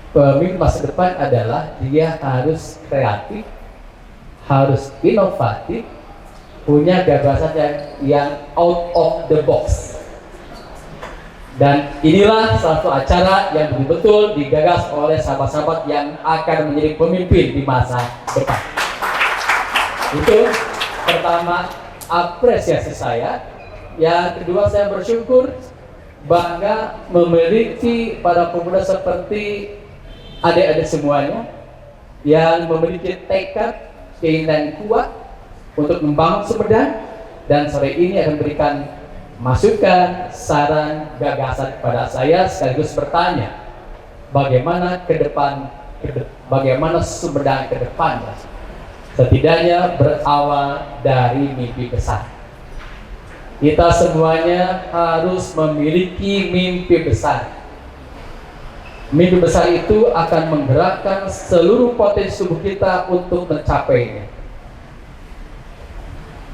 Pemimpin masa depan adalah dia harus kreatif, harus inovatif, punya gagasan yang out of the box. Dan inilah satu acara yang betul-betul digagas oleh sahabat-sahabat yang akan menjadi pemimpin di masa depan. Itu pertama, apresiasi saya. Yang kedua, saya bersyukur bangga memiliki para pemuda seperti adik-adik semuanya yang memiliki tekad, keinginan kuat untuk membangun Sumedang, dan sore ini akan memberikan masukan, saran, gagasan kepada saya, sekaligus bertanya bagaimana ke depan, bagaimana Sumedang ke depan. Setidaknya berawal dari mimpi besar. Kita semuanya harus memiliki mimpi besar. Mimpi besar itu akan menggerakkan seluruh potensi tubuh kita untuk mencapainya.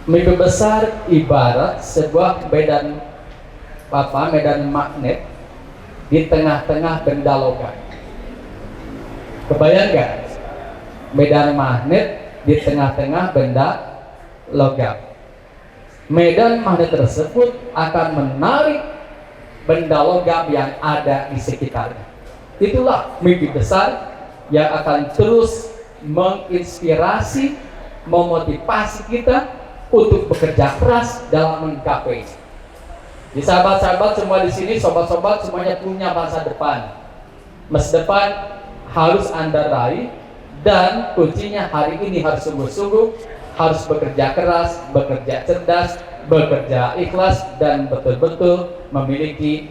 Mimpi besar ibarat sebuah medan magnet di tengah-tengah benda logam. Kebayang nggak? Medan magnet di tengah-tengah benda logam. Medan magnet tersebut akan menarik benda logam yang ada di sekitarnya. Itulah mimpi besar yang akan terus menginspirasi, memotivasi kita untuk bekerja keras dalam menggapai. Di sahabat-sahabat semua di sini, sobat-sobat semuanya punya masa depan. Masa depan harus Anda raih, dan kuncinya hari ini harus sungguh-sungguh, harus bekerja keras, bekerja cerdas, bekerja ikhlas, dan betul-betul memiliki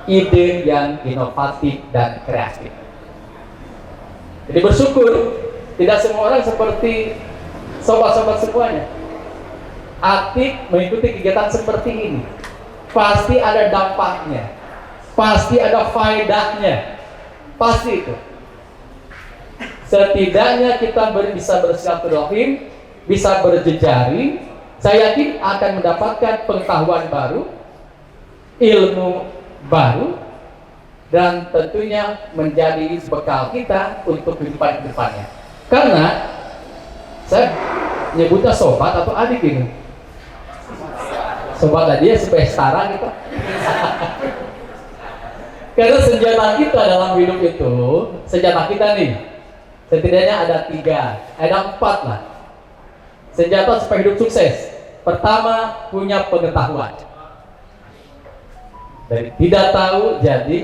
ide yang inovatif dan kreatif. Jadi bersyukur tidak semua orang seperti sobat-sobat semuanya aktif mengikuti kegiatan seperti ini. Pasti ada dampaknya, pasti ada faedahnya, pasti itu. Setidaknya kita bisa bersilaturahim, bisa berjejaring. Saya yakin akan mendapatkan pengetahuan baru, ilmu baru, dan tentunya menjadi bekal kita untuk kehidupan depannya. Karena saya nyebutnya sobat atau adik ini. Sobat tadi ya supaya setara gitu. Karena senjata kita dalam hidup itu, senjata kita nih, setidaknya ada 3, ada 4 lah. Senjata supaya hidup sukses. Pertama, punya pengetahuan. Dari tidak tahu jadi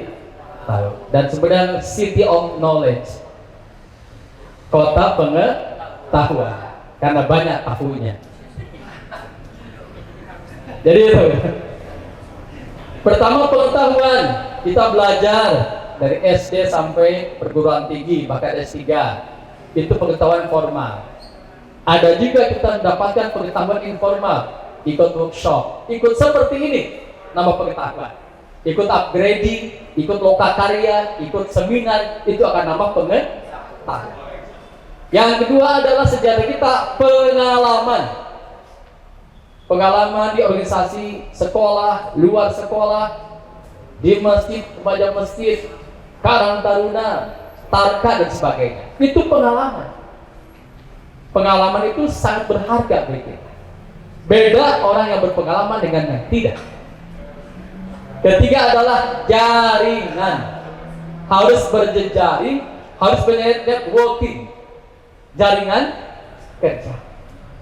tahu. Dan sebenarnya city of knowledge, kota pengetahuan, karena banyak tahunya. Jadi itu. Pertama, pengetahuan. Kita belajar dari SD sampai perguruan tinggi, bahkan S3. Itu pengetahuan formal. Ada juga kita mendapatkan pengetahuan informal, ikut workshop, ikut seperti ini, nama pengetahuan. Ikut upgrading, ikut lokakarya, ikut seminar, itu akan nama pengetahuan. Yang kedua adalah sejarah kita, pengalaman. Pengalaman di organisasi, sekolah, luar sekolah, di masjid, remaja masjid, Karang Taruna, Tarka, dan sebagainya. Itu pengalaman. Pengalaman itu sangat berharga bagi kita. Beda orang yang berpengalaman dengan yang tidak. Ketiga adalah jaringan. Harus berjejaring, harus networking. Jaringan kerja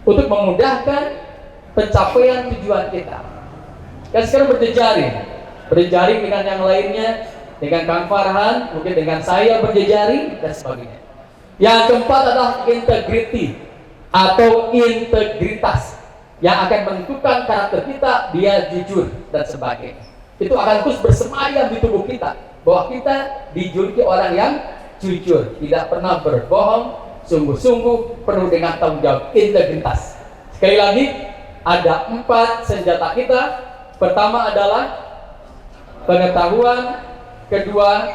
untuk memudahkan pencapaian tujuan kita. Kan sekarang berjejaring dengan yang lainnya, dengan Kang Farhan, mungkin dengan saya berjejaring dan sebagainya. Yang keempat adalah integrity atau integritas yang akan menentukan karakter kita, dia jujur dan sebagainya. Itu akan terus bersemayam di tubuh kita bahwa kita dijuluki orang yang jujur, tidak pernah berbohong, sungguh-sungguh, penuh dengan tanggung jawab, integritas. Sekali lagi, ada 4 senjata kita. Pertama adalah pengetahuan, kedua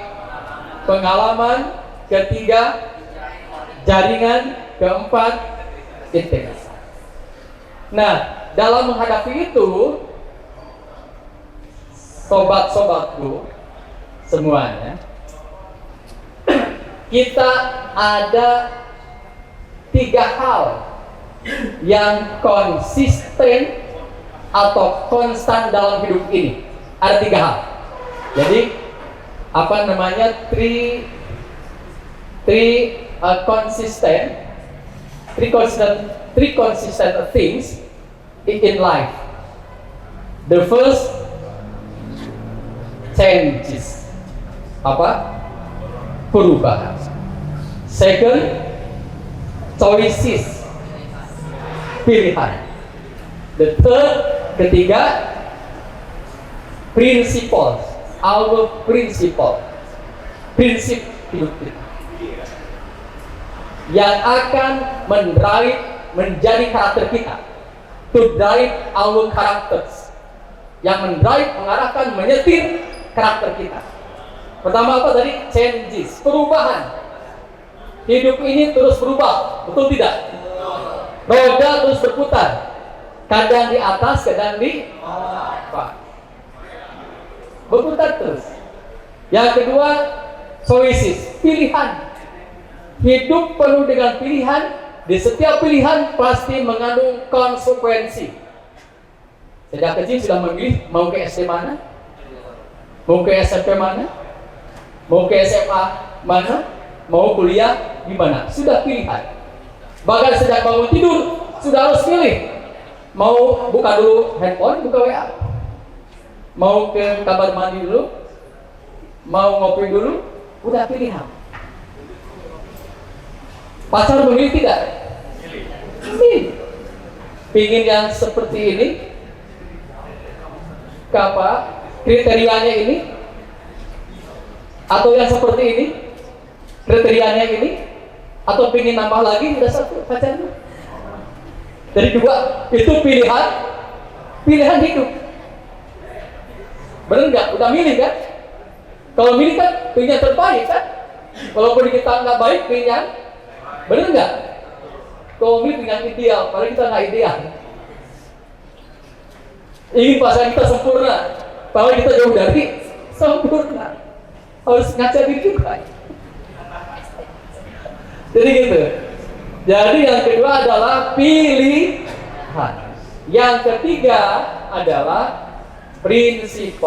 pengalaman, ketiga jaringan, keempat integritas. Nah, dalam menghadapi itu, sobat-sobatku semuanya, kita ada 3 hal yang konsisten atau konstan dalam hidup ini. Ada 3 hal. Jadi apa namanya? Three consistent things in life. The first, changes. Apa? Perubahan. Second, choices. Pilihan. The third, ketiga, principles. Our principle. Prinsip hidup kita yang akan menjadi karakter kita. To drive our characters. Yang mengarahkan, menyetir karakter kita. Pertama apa tadi? Changes, perubahan. Hidup ini terus berubah, betul tidak? Roda terus berputar. Kadang di atas, kadang di bawah. Berputar terus. Yang kedua, choices, pilihan. Hidup penuh dengan pilihan. Di setiap pilihan pasti mengandung konsekuensi. Sejak kecil sudah memilih mau ke SD mana, mau ke SMP mana, mau ke SMA mana, mau kuliah di mana. Sudah pilihan. Bahkan sejak bangun tidur sudah harus pilih. Mau buka dulu handphone, buka WA. Mau ke kamar mandi dulu, mau ngopi dulu, udah pilihan. Pacar memilih tidak? Pilih. Pingin yang seperti ini? Apa? Kriterianya ini? Atau yang seperti ini? Kriterianya ini? Atau pingin nambah lagi? Udah satu pacarnya. Jadi 2, itu pilihan hidup. Bener nggak? Udah milih kan? Kalau milih kan pilih yang terbaik kan? Walaupun kita nggak baik, pilih yang bener nggak? Kalau milih dengan ideal, padahal kita nggak ideal. Ingin pasangan kita sempurna, padahal kita jauh dari sempurna. Harus ngaca diri juga. Jadi gitu. Jadi yang kedua adalah pilihan. Yang ketiga adalah prinsip.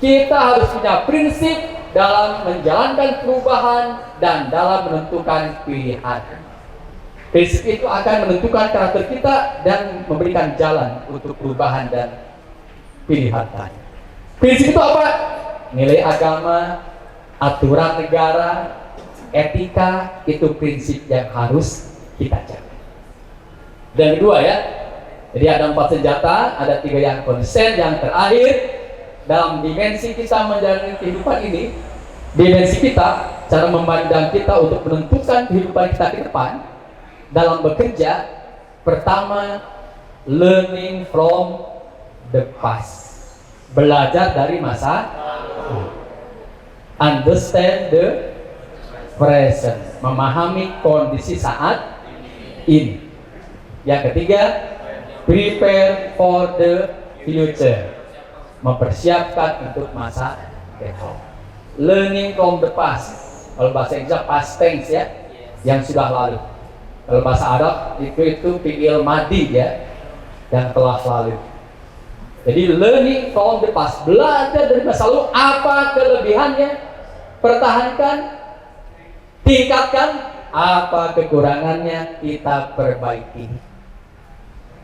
Kita harus punya prinsip dalam menjalankan perubahan dan dalam menentukan pilihan. Prinsip itu akan menentukan karakter kita dan memberikan jalan untuk perubahan dan pilihan. Prinsip itu apa? Nilai agama, aturan negara, etika, itu prinsip yang harus kita jaga. Dan kedua ya, jadi ada 4 senjata, ada 3 yang konsisten, yang terakhir dalam dimensi kita menjalani kehidupan ini, dimensi kita, cara memandang kita untuk menentukan kehidupan kita ke depan dalam bekerja. Pertama, learning from the past, belajar dari masa lalu. Understand the present, memahami kondisi saat ini. Yang ketiga, prepare for the future, mempersiapkan untuk masa depan. Learning from the past, kalau bahasa Inggris past tense ya, yang sudah lalu. Kalau bahasa Arab itu fi'il madi ya, yang telah lalu. Jadi learning from the past, belajar dari masa lalu, apa kelebihannya, pertahankan, tingkatkan, apa kekurangannya, kita perbaiki.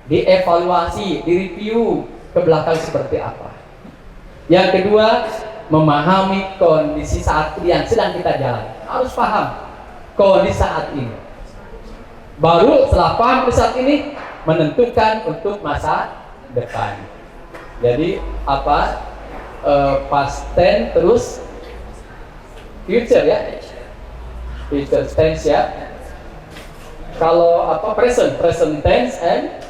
Dievaluasi, direview ke belakang seperti apa. Yang kedua, memahami kondisi saat ini yang sedang kita jalani. Harus paham kondisi saat ini. Baru setelah paham kondisi saat ini, menentukan untuk masa depan. Jadi apa? Past tense terus future ya. Future tense ya. Kalau apa? Present tense and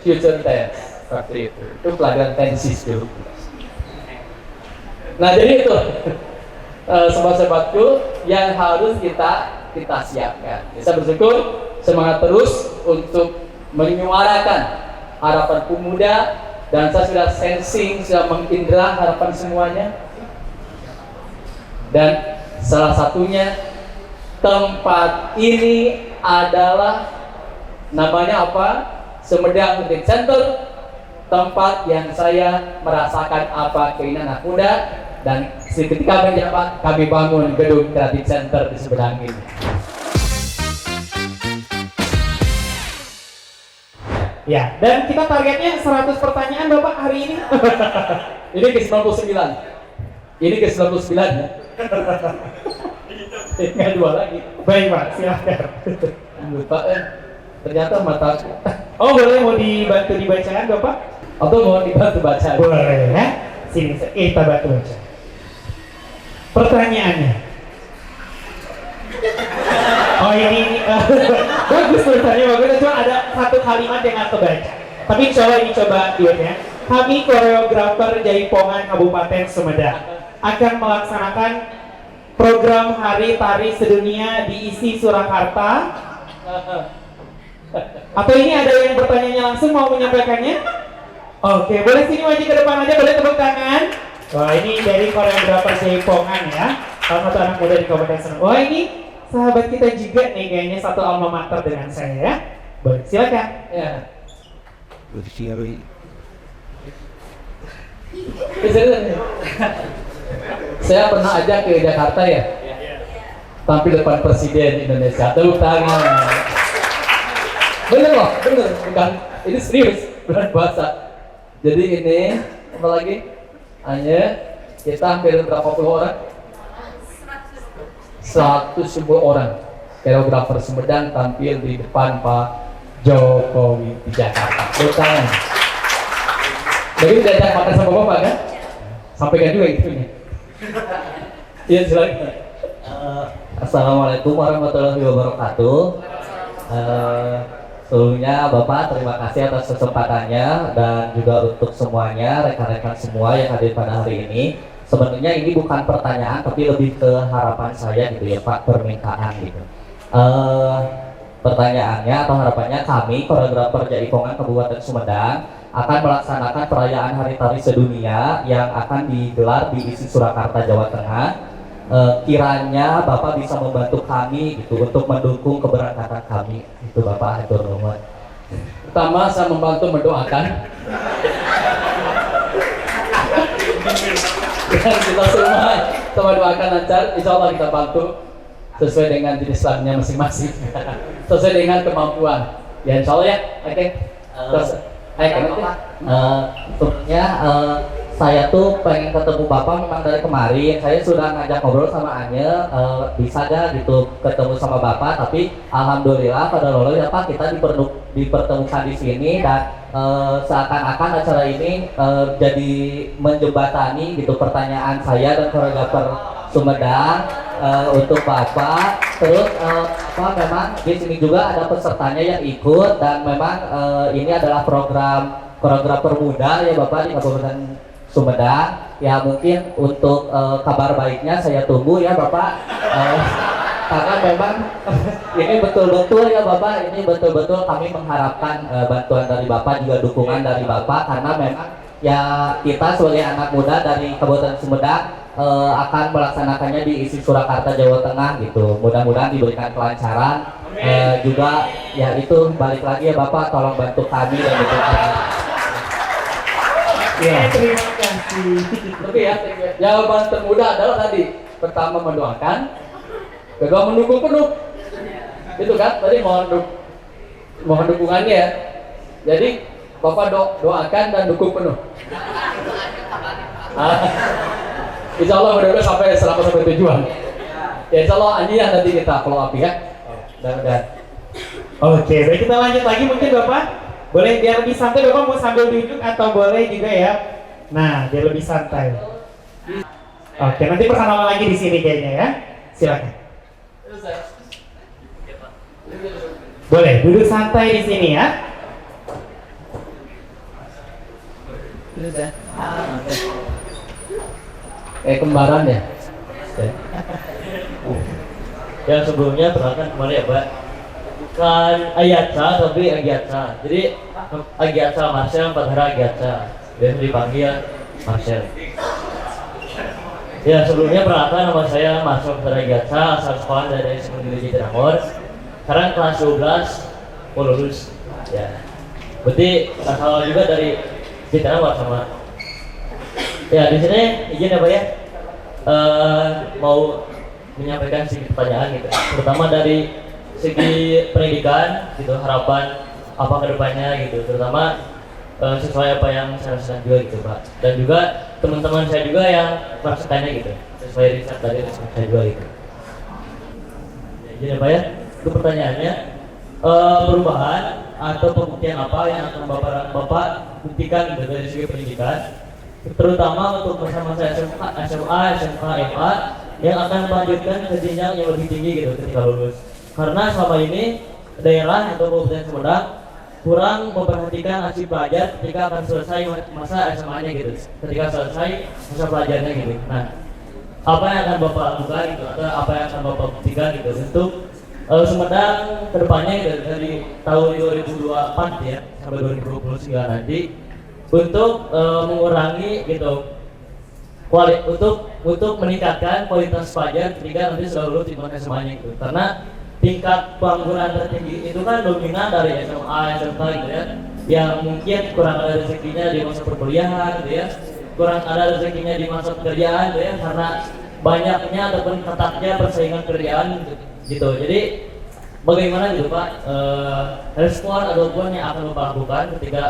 future tense. Seperti itu. Itu pelajaran tenses dulu. Nah jadi itu sobat-sobatku yang harus kita siapkan. Saya bersyukur, semangat terus untuk menyuarakan harapan pemuda, dan saya sudah sensing, sudah mengindra harapan semuanya. Dan Salah satunya tempat ini adalah namanya apa? Sumedang Retreat Center, tempat yang saya merasakan apa keinginan anak muda, dan seketika menjabat kami bangun gedung Retreat Center di Sumedang ini. Ya, dan kita targetnya 100 pertanyaan Bapak hari ini. Ini ke 99. Ini ke 99 ya. Tinggal 2 lagi. Baik Pak, silakan. Lupa ternyata mata. Oh boleh, mau dibantu dibacaan Bapak? Atau mau dibantu baca? Boleh ya. Sini kita bantu baca. Pertanyaannya. Oh ini bagus tulisannya bagus, cuma ada satu kalimat yang nggak kebaca. Tapi insya Allah ini coba ya. Kami koreografer Jaipongan Kabupaten Sumedang akan melaksanakan program Hari Tari Sedunia di ISI Surakarta. Atau ini ada yang bertanya langsung mau menyampaikannya? Oke, boleh sini maju ke depan aja, boleh tepuk tangan. Wah ini dari koreografer Jaipongan ya, salah satu anak muda di Kabupaten Sumedang. Wah ini sahabat kita juga nih, kayaknya satu alma mater dengan saya ya. Boleh, silakan. Ya. Saya pernah ajak ke Jakarta ya, tampil depan Presiden Indonesia. Tepuk tangan. Bener loh, bener, bukan ini serius, bulan puasa. Jadi ini apa lagi? Hanya kita hampir berapa puluh orang? 110 orang koreografer Sumedang tampil di depan Pak Jokowi di Jakarta. Bukan. Jadi diajak makan sama Bapak kan? Sampaikan juga itunya. Iya silakan. Assalamualaikum warahmatullahi wabarakatuh. Sebelumnya Bapak terima kasih atas kesempatannya, dan juga untuk semuanya rekan-rekan semua yang hadir pada hari ini. Sebenarnya ini bukan pertanyaan tapi lebih ke harapan saya gitu ya Pak, permintaan gitu. Pertanyaannya atau harapannya, kami koreografer Jaipongan Kabupaten Sumedang akan melaksanakan perayaan Hari Tari Sedunia yang akan digelar di ISI Surakarta, Jawa Tengah. Kiranya Bapak bisa membantu kami gitu untuk mendukung keberangkatan kami. Itu Bapak, hatur nuhun. Pertama saya membantu mendoakan. Dan kita semua doakan lancar, insya Allah kita bantu sesuai dengan jenis lagunya masing-masing, sesuai dengan kemampuan. Ya insya Allah ya, oke. Terus, Sebenarnya saya tuh pengen ketemu Bapak memang dari kemarin. Saya sudah ngajak ngobrol sama Anye, bisa gak gitu ketemu sama Bapak, tapi alhamdulillah pada lolo ya Pak, kita dipertemukan di sini, dan seakan-akan acara ini jadi menjembatani gitu pertanyaan saya dan koreografer Sumedang untuk Bapak. Terus memang di sini juga ada pesertanya yang ikut, dan memang ini adalah program koreografer muda ya Bapak di Kabupaten Sumedang. Ya mungkin untuk kabar baiknya saya tunggu ya Bapak. Karena memang ini betul-betul ya Bapak, ini betul-betul kami mengharapkan bantuan dari Bapak, juga dukungan dari Bapak, karena memang ya kita sebagai anak muda dari Kabupaten Sumedang akan melaksanakannya di ISI Surakarta, Jawa Tengah gitu. Mudah-mudahan diberikan kelancaran. Juga ya itu balik lagi ya Bapak, tolong bantu kami dan dukung kami. Ya, terima kasih. Tapi ya, jawaban termudah adalah tadi, pertama mendoakan, kedua mendukung penuh. Itu kan tadi mohon dukungannya ya. Jadi Bapak doakan dan dukung penuh. Insya Allah mudah-mudahan sampai tujuan. Ya insya Allah Anji yang nanti kita follow up ya. Dan. Oke, baik, kita lanjut lagi mungkin Bapak. Boleh biar lebih santai, Bapak mau sambil duduk atau boleh juga ya. Nah, biar lebih santai. Oke, nanti perkenalan lagi di sini kayaknya ya. Silakan. Boleh duduk santai di sini ya. Kembaran ya. Yang sebelumnya perkenalkan kemarin ya Pak, bukan Agiatsa tapi Agiatsa. Jadi Agiatsa Marcel, Padhara Agiatsa, biasa dipanggil Marcel. Ya sebelumnya perkenalkan nama saya Masuk Gatsa, asal sekolah dari SMA Negeri Jatinangor. Sekarang kelas 12 mau lulus. Ya, berarti asal juga dari Jatinangor sama. Ya di sini izin ya Pak ya, mau menyampaikan sedikit pertanyaan gitu, terutama dari segi pendidikan gitu, harapan apa kedepannya gitu, terutama sesuai apa yang saya rasakan juga gitu Pak, dan juga teman-teman saya juga yang merasakannya gitu, sesuai riset dari saya juga gitu. Jadi apa ya, itu pertanyaannya, perubahan atau pembuktian apa yang akan bapak buktikan gitu dari segi pendidikan, terutama untuk masa-masa SMA, SMK, MA yang akan melanjutkan ke jenjang yang lebih tinggi gitu ketika lulus. Karena selama ini daerah atau Kabupaten Sumedang kurang memperhatikan nasib pelajar ketika akan selesai masa SMA-nya gitu, ketika selesai masa pelajarnya gitu. Nah, apa yang akan bapak lakukan gitu, atau apa yang akan bapak buktikan gitu untuk Sumedang kedepannya gitu, dari tahun 2024 ya sampai 2029 nanti untuk mengurangi gitu untuk meningkatkan kualitas pelajar ketika nanti sudah lulus di SMA-nya gitu. Karena tingkat pengangguran tertinggi itu kan dominan dari SMA, SMK gitu ya, yang mungkin kurang ada rezekinya di masa perkuliahan gitu ya, kurang ada rezekinya di masa pekerjaan gitu ya, karena banyaknya ataupun ketatnya persaingan kerjaan gitu. Jadi bagaimana gitu Pak respon ataupun yang akan Bapak lakukan ketika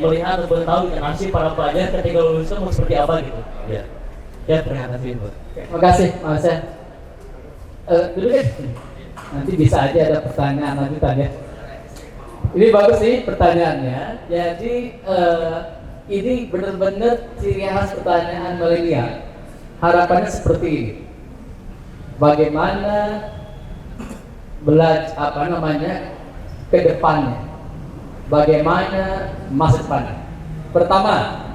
melihat ataupun tahu nasib para pelajar ketika lulus itu mau seperti apa gitu ya. Ya, terima kasih Pak. Terima kasih Mas ya. Dulu kan nanti bisa aja ada pertanyaan lanjutan ya. Ini bagus sih pertanyaannya. Jadi ini benar-benar ciri khas pertanyaan milenial. Harapannya seperti ini. Bagaimana belajar ke depannya? Bagaimana masa depan? Pertama,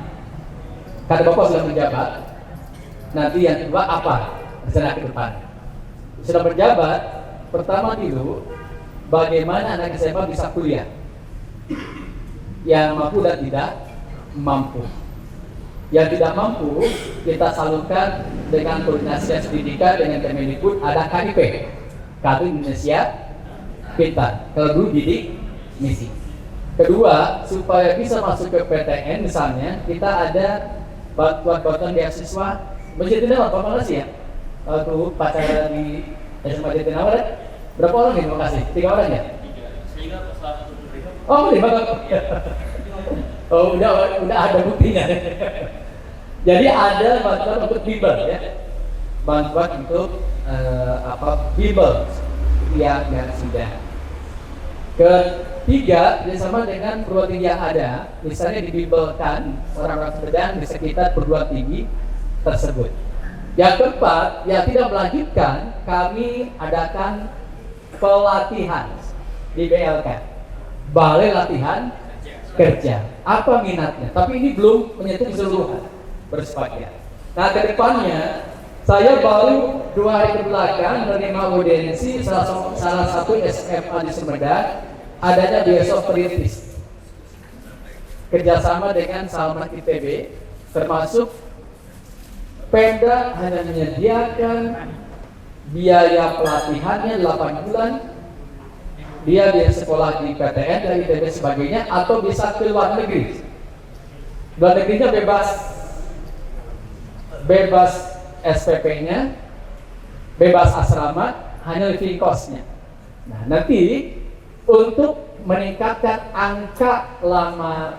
karena Bapak sudah menjabat, nanti yang kedua apa rencana ke depan? Sudah menjabat, pertama dulu bagaimana anak SMA bisa kuliah, yang mampu dan tidak mampu. Yang tidak mampu kita salurkan dengan koordinasi dan pendidikan dengan Kemendikbud, ada KIP, Kartu Indonesia Pintar, Kartu Didik Misi. Kedua, supaya bisa masuk ke PTN misalnya, kita ada bantuan beasiswa Jatinangor. Bapak makasih ya. Waktu pacaran di SMA Jatinangor, berapa orang nih? Terima kasih. 3 orang ya? Oh, 5 orang. Oh, udah ada buktinya. Jadi ada bantuan untuk bimbel ya. Bantuan untuk bimbel yang sudah. Ketiga, bersama dengan perguruan tinggi yang ada, misalnya dibimbelkan orang-orang Sumedang di sekitar perguruan tinggi tersebut. Yang keempat, yang tidak melanjutkan, kami adakan pelatihan di BLK, Balai Latihan Kerja. Apa minatnya? Tapi ini belum menyentuh keseluruhan, bersepakat. Nah, ke depannya saya baru 2 hari kebelakang menerima audiensi salah satu SMA di Sumedang, adanya besok perintis kerjasama dengan Salman ITB, termasuk Pemda hanya menyediakan biaya pelatihannya 8 bulan, dia sekolah di PTN dan ITB sebagainya, atau bisa ke luar negeri. Luar negerinya bebas SPP-nya, bebas asrama, hanya living cost-nya. Nah, nanti untuk meningkatkan angka lama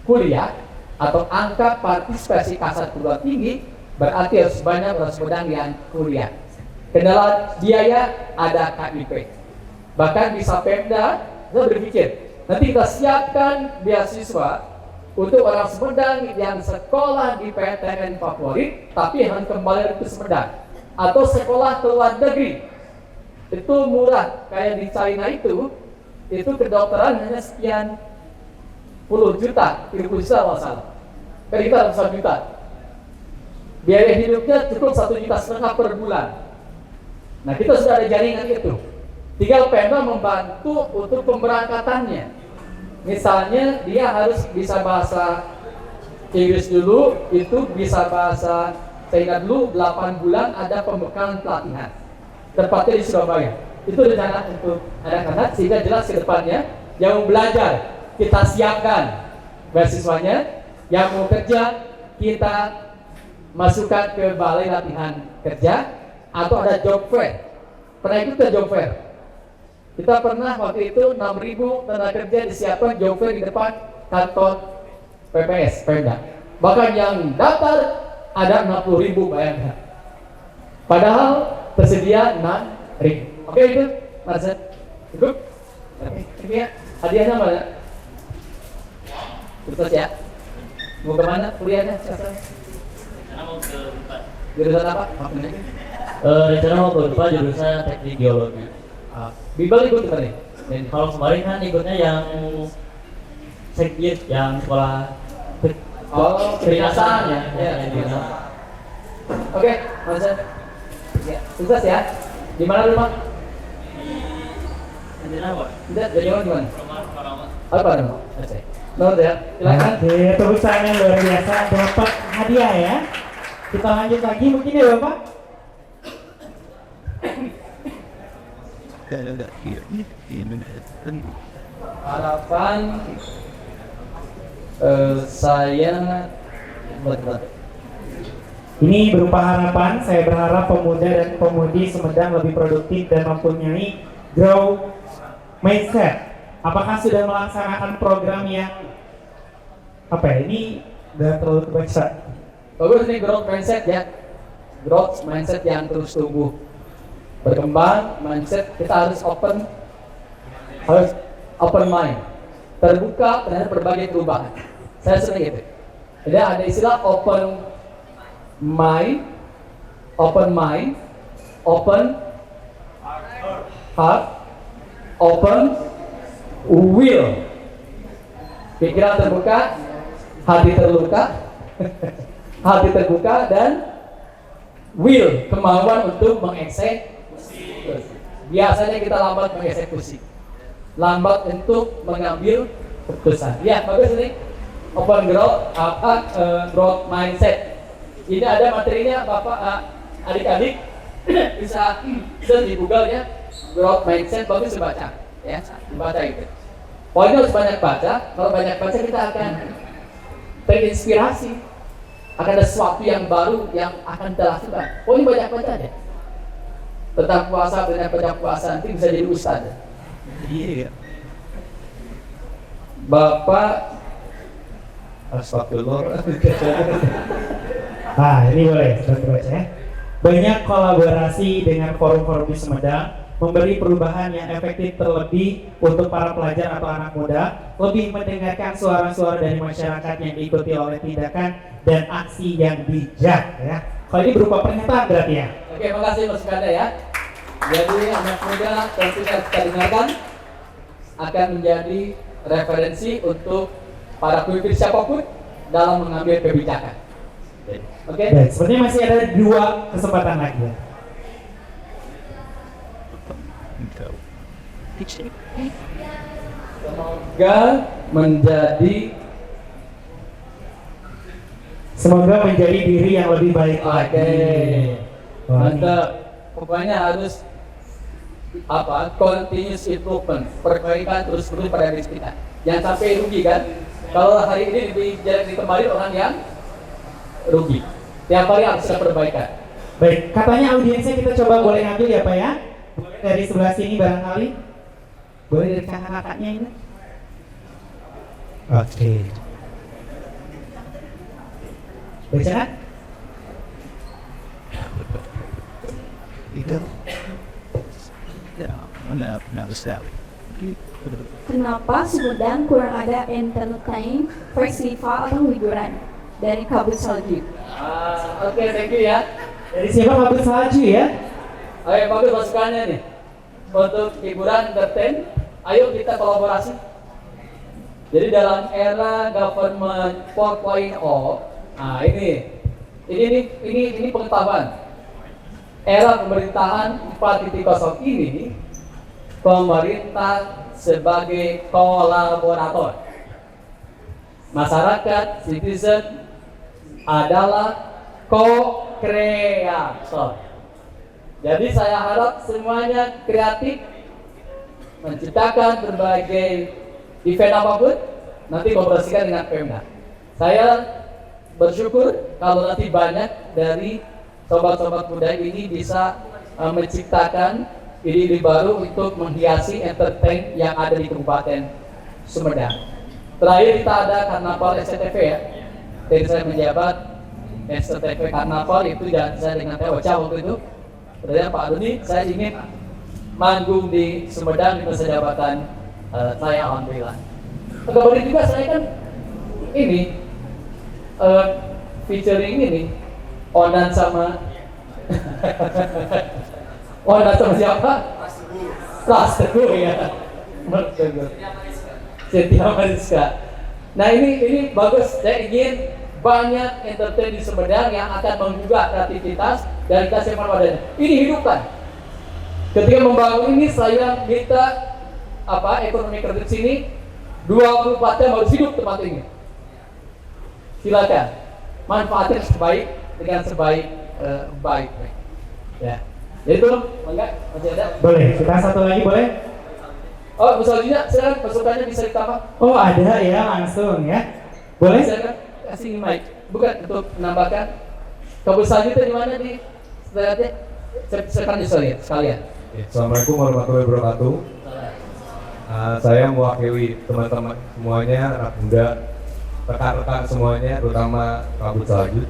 kuliah atau angka partisipasi kasar perguruan tinggi, berarti harus banyak orang Sumedang yang kuliah. Kendala biaya ada KIP. Bahkan bisa Pemda, saya berpikir nanti kita siapkan beasiswa untuk orang Sumedang yang sekolah di PTN favorit tapi harus kembali ke Sumedang, atau sekolah ke luar negeri. Itu murah, kayak di China itu kedokteran hanya sekian puluh juta, 30 juta masalah. Kan kita harus 1 juta. Biaya hidupnya cukup 1,5 juta per bulan. Nah, kita sudah ada jaringan itu. Tinggal Pemda membantu untuk pemberangkatannya. Misalnya dia harus bisa bahasa Inggris dulu, itu bisa bahasa Sehingga dulu 8 bulan ada pembekalan pelatihan. Tepatnya di Surabaya. Itu rencana untuk anak-anak sehingga jelas ke depannya yang mau belajar kita siapkan beasiswanya, yang mau kerja kita masukkan ke balai latihan kerja atau ada job fair. Pernah ikut ke job fair? Kita pernah waktu itu 6.000 tenaga kerja disiapkan job fair di depan kantor PPS, Pemda. Bahkan yang daftar ada 60.000, bayangkan. Padahal tersedia 6.000. Oke itu, Marcel? Cukup? Oke, ini ya. Hadiahnya mana? Sukses ya. Mau kemana kuliahnya? Rencana mau ke Unpad. Jurusan apa? Maksudnya? Rencana mau ke Unpad jurusan teknik geologi. Bimbel ikut kemarin? Kalau kemarin kan ikutnya yang sekbid, yang sekolah kedinasan ya. ya. Oke, Marcel. Ya, sukses ya. Di mana rumah? Rencana apa? Tidak, jadi orang di mana? Rumah Paramat. Apa nama? Aceh. Nomor ya. Silakan. Oke, tepuk tangan yang luar biasa dapat hadiah ya. Kita lanjut lagi mungkin ya Bapak. Harapan saya betul. Ini berupa harapan, saya berharap pemuda dan pemudi Sumedang lebih produktif dan mempunyai grow mindset. Apakah sudah melaksanakan program yang apa ya? Ini udah terlalu kebaca. Bagus nih growth mindset ya. Growth mindset yang terus tumbuh berkembang. Mindset kita harus open mind, terbuka terhadap berbagai perubahan. Saya sering gitu. Jadi ada istilah open mind, open heart, open will. Pikiran terbuka, hati terluka, hati terbuka, dan will, kemauan untuk mengeksekusi. Biasanya kita lambat mengeksekusi, lambat untuk mengambil keputusan. Ya, bagus ini open growth mindset. Ini ada materinya Bapak, adik-adik bisa di Google ya, growth mindset, bagus dibaca ya, dibaca itu. Pokoknya harus banyak baca. Kalau banyak baca kita akan terinspirasi, akan ada sesuatu yang baru yang akan kita lakukan. Pokoknya banyak baca aja tentang puasa, tentang baca puasa, nanti bisa jadi ustaz. Iya. Bapak astagfirullah. Nah, ini boleh sudah terbaca ya. Banyak kolaborasi dengan forum-forum di Sumedang memberi perubahan yang efektif terlebih untuk para pelajar atau anak muda, lebih mendengarkan suara-suara dari masyarakat yang diikuti oleh tindakan dan aksi yang bijak ya. Kalau ini berupa pernyataan berarti ya. Oke, makasih Mas Kanda ya. Jadi anak muda tentunya kita dengarkan akan menjadi referensi untuk para pemimpin siapapun dalam mengambil kebijakan. Oke. Baik, sepertinya masih ada 2 kesempatan lagi ya. Semoga menjadi diri yang lebih baik lagi. Wah, ini. Mantap. Pokoknya harus continuous improvement, perbaikan terus menerus pada diri kita. Jangan sampai rugi kan? Kalau hari ini di kemarin orang yang rugi. Tiap hari harus ada perbaikan. Baik, katanya audiensnya kita coba boleh ngambil ya Pak ya. Boleh dari sebelah sini barangkali. Boleh dari kakak-kakaknya ini. Oke. Baca kan? Itu. Ya, mana Ustaz. Kenapa Sumedang kurang ada entertain festival atau hiburan dari kabut salju? Oke, thank you ya. Dari siapa kabut salju ya? Ayo bagus masukannya nih. Untuk hiburan entertain, ayo kita kolaborasi. Jadi dalam era government 4.0, nah ini pengetahuan. Era pemerintahan 4.0 ini, pemerintah sebagai kolaborator. Masyarakat, citizen adalah kreator. Jadi saya harap semuanya kreatif menciptakan berbagai event apapun, nanti kolaborasikan dengan Pemda. Saya bersyukur kalau nanti banyak dari sobat-sobat muda ini bisa menciptakan ide-ide baru untuk menghiasi entertain yang ada di Kabupaten Sumedang. Terakhir kita ada Karnaval SCTV ya. Dari saya menjabat SCTV Karnaval itu dan saya dengan Teh Ocha waktu itu. Kemudian Pak Doni, saya ingin manggung di Sumedang di masa jabatan saya, alhamdulillah. Kemudian juga saya kan ini featuring ini Onan sama Onan sama siapa? Pras Teguh ya. Setia Mariska. Nah ini bagus. Saya ingin banyak entertain di Sumedang yang akan menggugah kreativitas dan kasih wadahnya. Ini hidupkan. Ketika membangun ini saya minta ekonomi kreatif sini 24 jam harus hidup tempat ini. Silakan manfaatin dengan sebaik. Ya. Jadi itu enggak masih ada? Boleh, kita satu lagi boleh? Oh, misalnya silakan pasukannya bisa ditambah. Oh ada ya, langsung ya. Boleh? Silakan kasih mic. Bukan untuk menambahkan. Kabel selanjutnya di mana di setelahnya? Sekarang sekalian. Assalamualaikum warahmatullahi wabarakatuh. Saya mewakili teman-teman semuanya, anak muda, rekan-rekan semuanya, terutama kabut salju.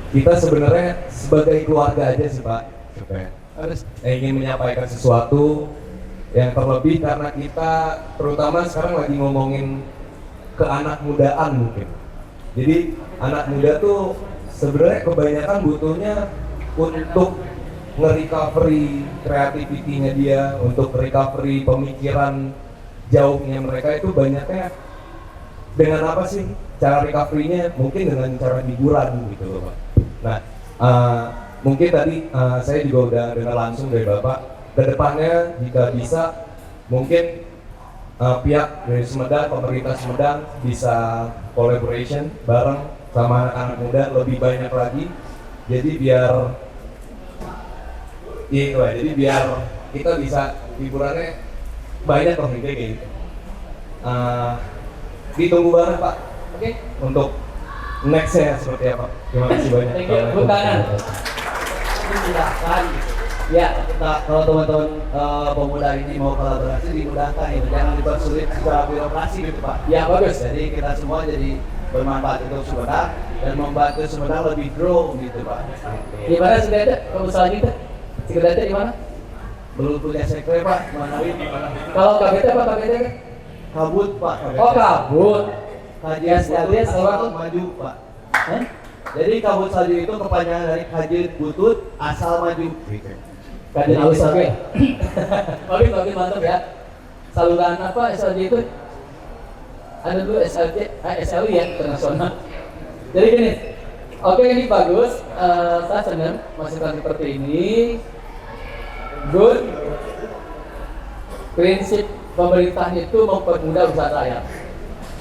Kita sebenarnya sebagai keluarga aja sih Pak, ingin menyampaikan sesuatu yang terlebih karena kita terutama sekarang lagi ngomongin ke anak mudaan mungkin. Jadi anak muda tuh sebenarnya kebanyakan butuhnya untuk nge-recovery kreativitinya dia, untuk recovery pemikiran jauhnya mereka itu banyaknya dengan apa sih cara recovery-nya? Mungkin dengan cara hiburan gitu loh Pak. Nah, mungkin tadi saya juga udah dengar langsung dari Bapak, kedepannya jika bisa mungkin pihak dari Sumedang, pemerintah Sumedang bisa collaboration bareng sama anak-anak muda lebih banyak lagi. Jadi biar kita bisa hiburannya banyak loh kayak gitu. Ditunggu bareng Pak. Oke. Untuk nextnya seperti apa? Terima kasih banyak. Thank you. Bukanan. Dimudahkan ya, kita kalau teman-teman pemuda ini mau kolaborasi dimudahkan gitu, jangan dipersulit secara birokrasi gitu Pak. Ya bagus. Jadi kita semua jadi bermanfaat untuk Sumedang dan membantu Sumedang lebih grow gitu Pak. Di mana sebenarnya kamu selanjutnya? Sebenarnya di mana? Belum punya sekre Pak, mana? Kalau KBT apa KBT? Kabut Pak. Oh kabut. Kajian Sekalian butut sama asal maju Pak. Jadi kabut salju itu kepanjangan dari kajian butut asal maju. Kajian awis oke. Oke mantap ya. Saluran apa SLJ itu? Ada dulu SLJ ya internasional. Jadi gini, oke ini bagus. Saya senang masukan seperti ini. Good. Prinsip pemerintah itu mempermudah usaha rakyat.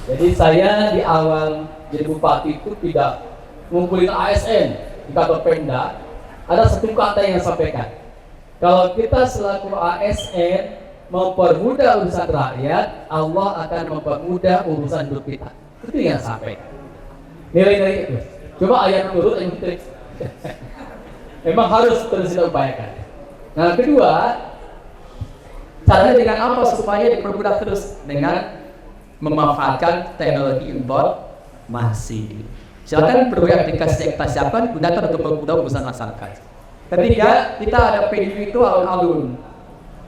Jadi saya di awal jadi bupati itu tidak ngumpulin ASN di kantor Pemda. Ada satu kata yang saya sampaikan. Kalau kita selaku ASN mempermudah urusan rakyat, Allah akan mempermudah urusan hidup kita. Itu yang saya sampaikan. Nilai-nilai itu. Coba ayat turut yang itu. Memang harus terus kita upayakan. Nah kedua, caranya dengan apa supaya dipermudah terus? Dengan memanfaatkan teknologi informasi. Silakan program aplikasi yang kita siapkan gunakan untuk mempermudah urusan masyarakat. Ketiga, kita ada PU itu alun-alun.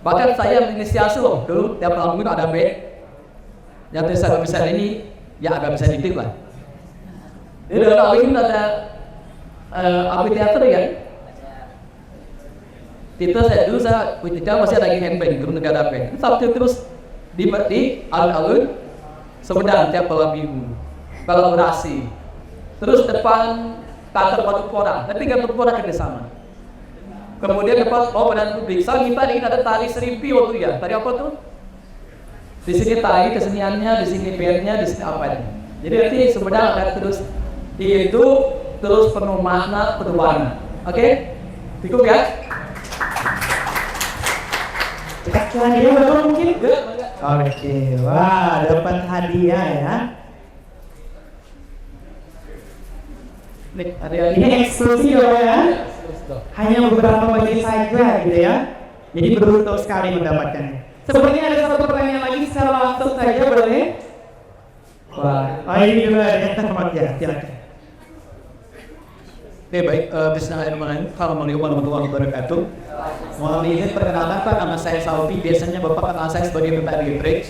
Bahkan saya menginisiasi loh dulu tiap alun ada band yang tulisan ini ya agak bisa dikit lah. Di dalam alun ada amfiteater ya. Saya dulu masih lagi handband dulu negara band. Sabtu terus di alun-alun Sumedang tiap malam minggu kolaborasi. Terus depan kantor Batu-Pora, tapi nggak Batu-Pora kerjasama. Kemudian depan badan publik, saya minta ini ada tari serimpi waktu ya. Tari apa tuh? Di sini tari keseniannya, di sini bandnya, di sini apa ini. Jadi nanti Sumedang akan terus hidup terus penuh makna, penuh warna. Oke? Cukup ya? Dekat lagi ya, Bapak mungkin? Oke, wah dapat hadiah ya. Ini eksklusif ya. Hanya beberapa bagi saja gitu ya. Jadi beruntung sekali mendapatkannya. Sepertinya ada satu pertanyaan lagi secara langsung saja boleh? Wah, oh ini juga ada ya, silakan. Oke baik, bismillahirrahmanirrahim. Assalamualaikum warahmatullahi wabarakatuh. Mohon izin perkenalkan Pak, nama saya Salvi. Biasanya Bapak kenal saya sebagai Bapak Geprek.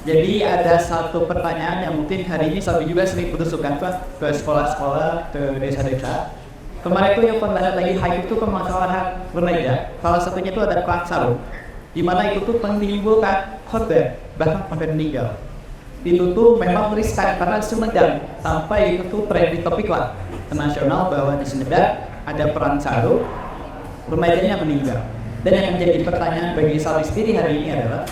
Jadi ada satu pertanyaan yang mungkin hari ini Salvi juga sering berusukan Pak ke sekolah-sekolah, ke desa-desa. Kemarin itu yang pernah lagi hype itu permasalahan remaja. Salah satunya itu ada kelas sarung, di mana itu tuh menimbulkan korban bahkan sampai meninggal. Itu tuh memang riskan karena Sumedang sampai itu tuh trending topik lah nasional bahwa di Sumedang ada perang sarung, remajanya meninggal. Dan yang menjadi pertanyaan bagi Salvi sendiri hari ini adalah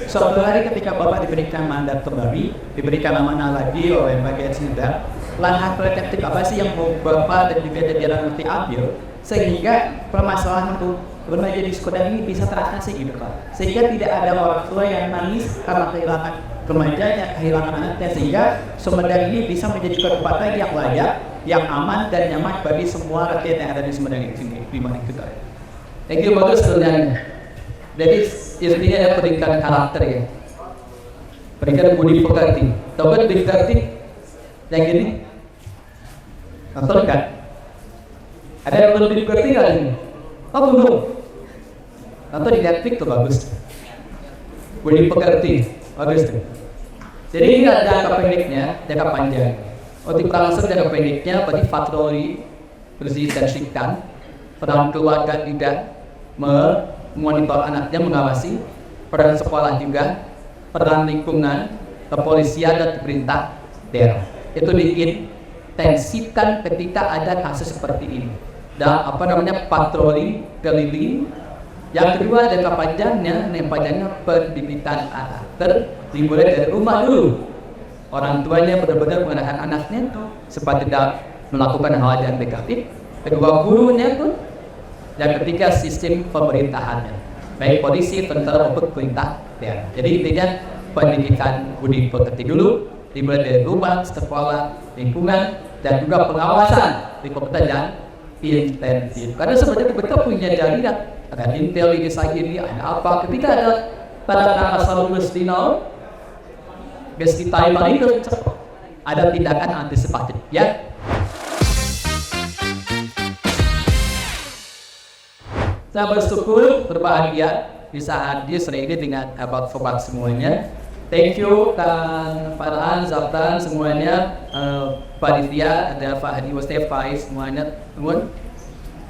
suatu hari ketika Bapak diberikan mandat kembali, diberikan amanah lagi oleh bagian Sumedang, langkah preventif apa sih yang mau Bapak dan juga jajaran mesti ambil sehingga permasalahan untuk remaja di Sumedang ini bisa teratasi gitu Pak, sehingga tidak ada orang tua yang nangis karena kehilangan remajanya, kehilangan anaknya, sehingga Sumedang ini bisa menjadi kota yang layak, yang aman dan nyaman bagi semua rakyat yang ada di Sumedang ini. Terima kasih. Thank you, bagus pertanyaannya. Jadi intinya ada pendidikan karakter ya, pendidikan budi pekerti. Coba budi pekerti yang ini nonton kan? Ada yang belum budi pekerti nggak ini? Oh belum. Nonton di Netflix tuh bagus. Budi pekerti bagus tuh. Jadi ini ada jangka pendeknya, jangka panjang. Untuk langsung jangka pendeknya bagi patroli bersih dan bersihkan, peran keluarga juga memonitor anaknya, mengawasi, peran sekolah juga, peran lingkungan, kepolisian dan pemerintah daerah. Itu diintensikan ketika ada kasus seperti ini. Dan patroli keliling. Yang kedua jangka panjangnya, pendidikan anak. Dimulai dari rumah dulu. Orang tuanya benar-benar mengarahkan anaknya supaya tidak melakukan hal yang negatif. Kedua gurunya pun. Yang ketiga sistem pemerintahannya, baik polisi, tentara maupun perintah daerah. Jadi intinya pendidikan budi pekerti dulu, dimulai dari rumah, sekolah, lingkungan, dan juga pengawasan di kota yang intensif. Karena sebenarnya kita punya jaringan, ada intel ini ini, ada apa. Ketika ada tanda asal Palestina, besi Taiwan itu ada tindakan antisipatif, ya. Saya bersyukur, berbahagia bisa hadir sore ini dengan sobat semuanya. Thank you Kang Farhan, Zafran semuanya, Pak Divya, ada Pak Hadi Waste, Faiz semuanya, teman.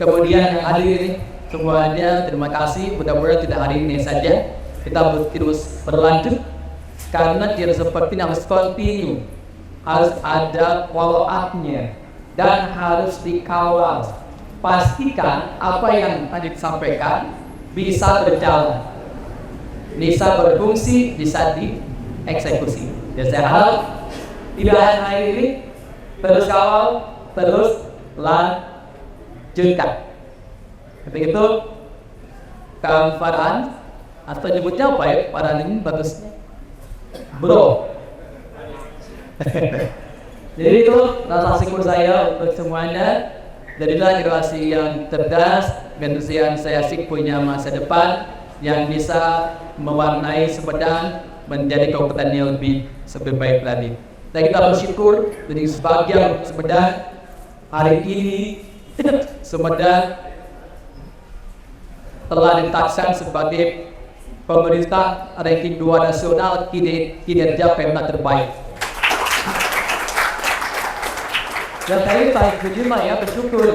Kemudian yang hadir ini semuanya terima kasih. Mudah-mudahan tidak hari ini saja, kita terus berlanjut karena tidak seperti yang continue, harus ada follow up-nya dan harus dikawal. Pastikan apa yang tadi disampaikan bisa berjalan, bisa berfungsi, bisa dieksekusi. Dan saya harap tidak hanya hari ini, terus kawal, terus lanjutkan. Ketika itu Kang Farhan atau nyebutnya apa ya? Farhan ini bagusnya bro. Jadi itu rasa syukur saya untuk semuanya. Jadilah generasi yang cerdas, generasi yang saya yakin punya masa depan yang bisa mewarnai Sumedang menjadi kabupaten yang lebih baik lagi. Dan kita bersyukur dari sebagian Sumedang hari ini Sumedang telah ditetapkan sebagai pemerintah ranking 2 nasional kinerja Pemda terbaik. Dan saya berterima ya, bersyukur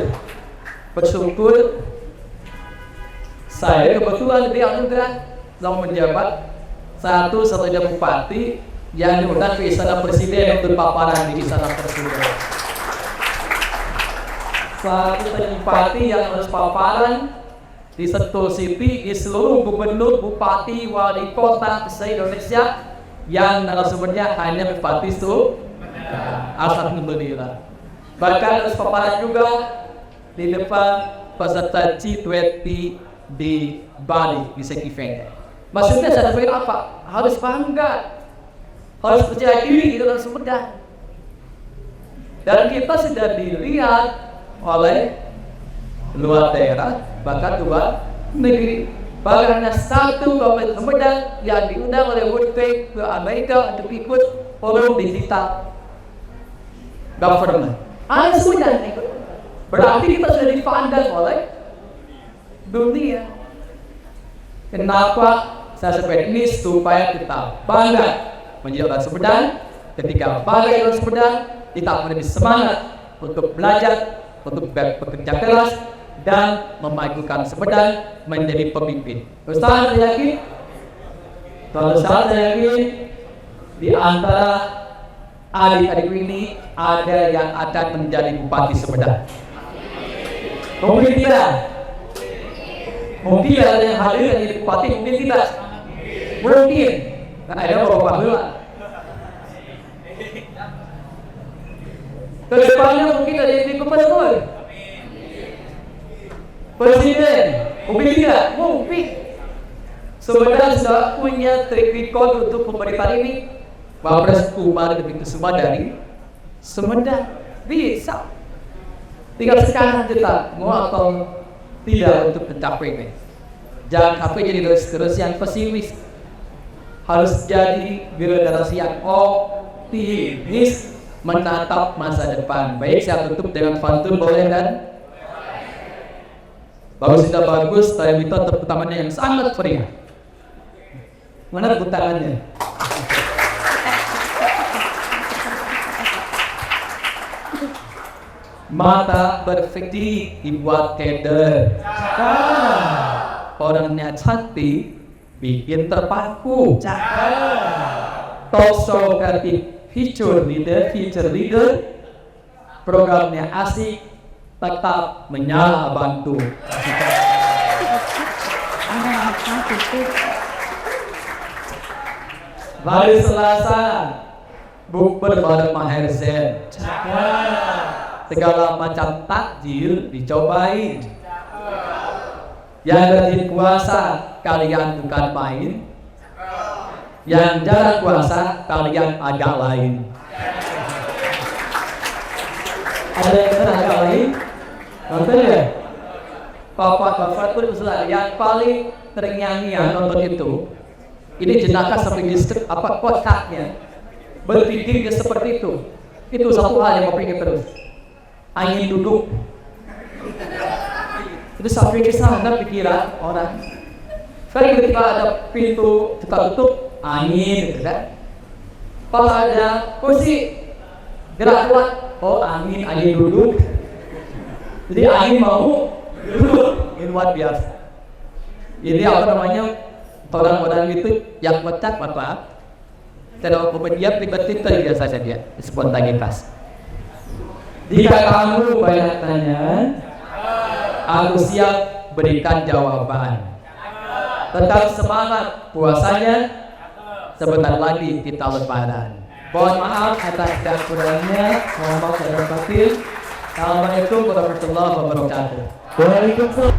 saya kebetulan dianugerah dalam menjabat satu-satunya bupati yang diundang ke istana presiden untuk paparan di istana tersebut. Satu-satunya bupati yang harus paparan di Sentul City, di seluruh gubernur, bupati, wali kota se-Indonesia yang narasumbernya hanya bupati itu. Alhamdulillah. Bahkan harus paparan juga di depan peserta G20 di Bali di Sekiveng. Maksudnya saya sampaikan apa? Harus bangga, harus percaya diri di dalam Sumedang. Dan kita sudah dilihat oleh luar daerah, bahkan luar negeri. Bahkan ada satu kabupaten Sumedang yang diundang oleh World Bank ke Amerika untuk ikut forum digital government. Ada Sumedang ikut. Berarti kita sudah dipandang oleh dunia. Kenapa saya seperti ini? Supaya kita bangga menjadi orang Sumedang. Ketika bangga orang Sumedang, kita menjadi semangat untuk belajar, untuk bekerja keras, dan memajukan Sumedang menjadi pemimpin. Ustaz saya yakin, Ustaz saya yakin di antara adik-adik ini ada yang akan menjadi bupati Sumedang. Mungkin tidak. Mungkin ada yang hadir yang jadi bupati, mungkin tidak. Mungkin. Karena ada beberapa hal. Kedepannya mungkin ada yang jadi gubernur, presiden, mungkin tidak, mungkin. Sumedang sudah punya track record untuk pemerintahan ini. Wapres Umar begitu semua dari Sumedang bisa. Tinggal sekarang kita mau atau tidak untuk mencapai ini. Jangan sampai jadi terus yang pesimis. Harus jadi generasi yang optimis menatap masa depan. Baik, saya tutup dengan pantun boleh dan bagus, sudah bagus. Saya minta tepuk tangannya yang sangat meriah. Mana tepuk tangannya? Mata berpikir dibuat keder. Orangnya cantik bikin terpaku. Talk show kreatif feature leader, programnya asik, tetap menyala bantu. Hari Selasa bukber bareng Maher Zen. Segala macam takjil dicobain. Yang rajin puasa kalian bukan main. Yang jarang puasa kalian agak lain. Ada yang benar agak lain? Nonton ya? Bapak pun usul yang paling ternyanyi nonton itu. Ini jenaka sampai distrik apa kotaknya. Berpikirnya seperti itu. Itu satu hal yang mau pikir terus. Angin duduk. Itu sampai ke sana pikiran orang. Kan ketika ada pintu kita tutup, angin gitu kan. Kalau ada kursi gerak kuat, oh angin duduk. Jadi angin mau duduk, ini luar biasa. Ini apa namanya, orang-orang itu yang kocak apa? Tidak kemudian tiba-tiba biasa saja, spontanitas. Jika kamu banyak tanya, aku siap berikan jawaban. Tetap semangat puasanya, sebentar lagi kita lebaran. Mohon maaf atas kekurangannya, mohon maaf saya batin. Assalamualaikum warahmatullahi wabarakatuh. Waalaikumsalam.